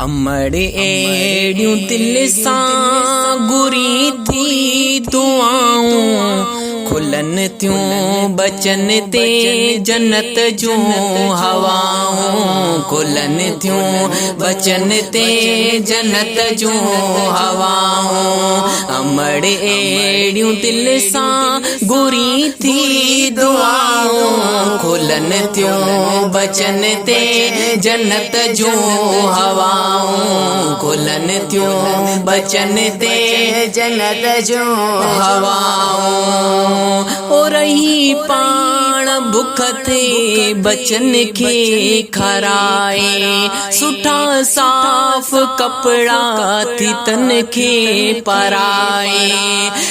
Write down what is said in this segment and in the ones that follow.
अमड़ एड़ियूं दिल सां घुरी थी दुआऊं खुलन थियूं बचन ते जन्नत जूं हवाऊं खुलन थियूं बचन ते जन्नत जूं हवाऊं अमड़ एड़ियूं दिल सां घुरी थी दुआऊं खुलन थियूं बचन ते जन्नत जूं हवाऊं खुलन थियूं बचन ते जन्नत जूं हवाऊं ओ रही पाण बुख ते बचन खे खाराए सुठा साफ कपड़ा थी तन खे पाराए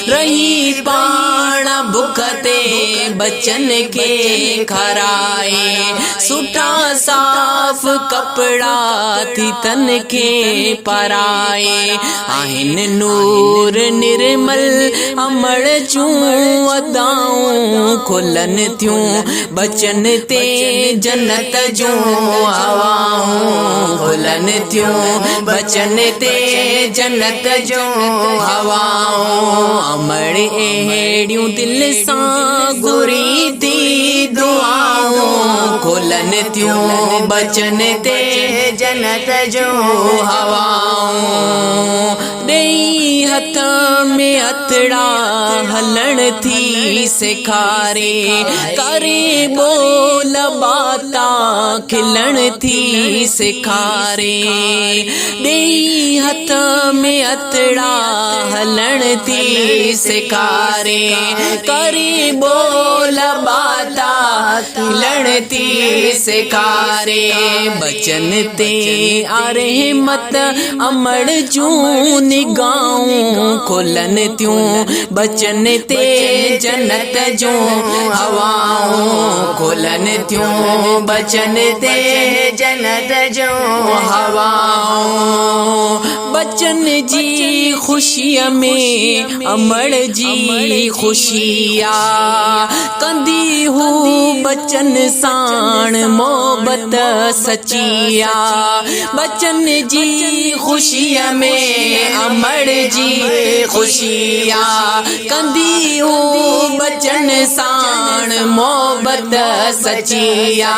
रही पाण बुख ते बचन खे खाराए सुठा साफ कपड़ा थी तन खे पाराए आहिन नूर निर्मल अमड़ जूं अदाऊं खुलन थियूं बचन ते जन्नत जूं हवाऊं खुलन थियूं बचन ते जन्नत जूं हवाऊं अमड़ एड़ियूं दिल सां घुरी थी दुआऊं खुलन थियूं बचन ते जन्नत जूं हवाऊं ॾेई हथ में हथड़ा हलण थी सेखारे करे बोल बाता खिलण थी सेखारे ॾेई हथ में हथड़ा हलण थी सेखारे करे बोल बाता खिलण थी सेखारे बचन ते आरे मत अमड़ जूं निगाऊं खुलन थियूं बचन ते जन्नत जूं हवाऊं खुलन थियूं बचन ते जन्नत जूं हवाऊं बचन जी खुशीअ में अमड़ जी खुशिया कंदी हू बचन साण मोहब्बत सचिया बचन जी खुशिअ में अमड़ जी खुशिया कंदी हू बचन साण मोहब्बत सचिया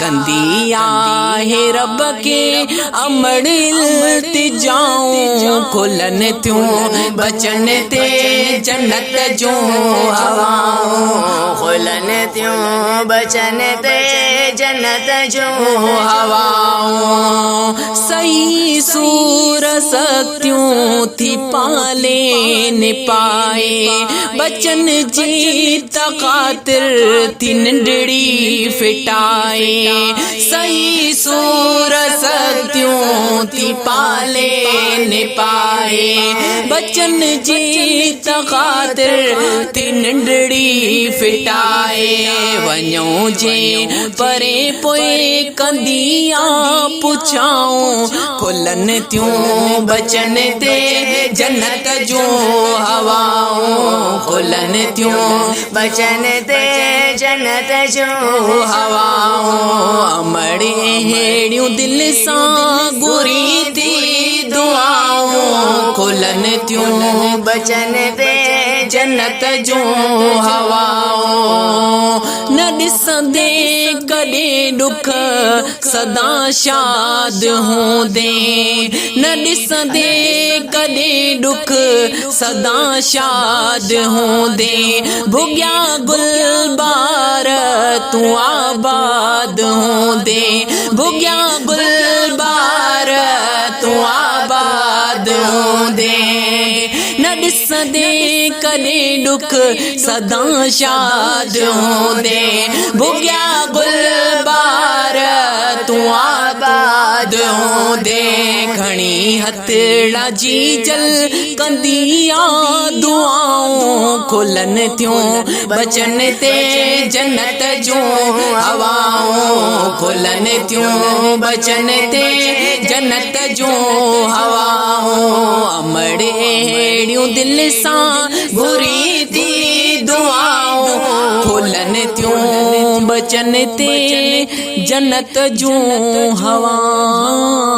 कंदी आहे रब के अमड़ इल्तिजाऊं खुलन थियूं बचन ते जन्नत जूं हवाऊं खुलन थियूं बचन ते जन्नत जूं हवाऊं सही सूर शक्तियूं थी पाले न पाए बचन जी तखातिर थी नंढड़ी फिटाए सही सूर शक्तियूं थी पाले न पाए बचन जी तखातिर थी नंढड़ी फिटाए वञो जे परे पोए कंदिया पुछाऊं खुलन थियूं बचन ते जन्नत जूं हवाऊं खुलन थियूं बचन ते जन्नत जूं हवाऊं अमड़ एड़ियूं दिल सां घुरी थी दुआऊं खुलन थियूं बचन ते जन्नत जूं हवाऊं न ॾिसंदे कॾहिं ॾुख सदा शाद हूंदे न ॾिसंदे कॾहिं ॾुख सदा शाद हूंदे भुॻिया गुलबार तूं आबाद हूंदे भुॻिया गुलबार तूं आबाद हूंदे न ॾिसंदे कॾहिं ॾुख सदा शाद हूंदे भुॻिया गुलबार तूं आबाद हूंदे खणी हथड़ा जी जल कंदिया दुआऊं खुलन थियूं बचन ते जन्नत जूं हवाऊं खुलन थियूं बचन ते जन्नत जूं हवाऊं अमड़ एड़ियूं दिल सां घुरी थी दुआऊं खुलन थियूं बचन ते जन्नत जूं हवाऊं।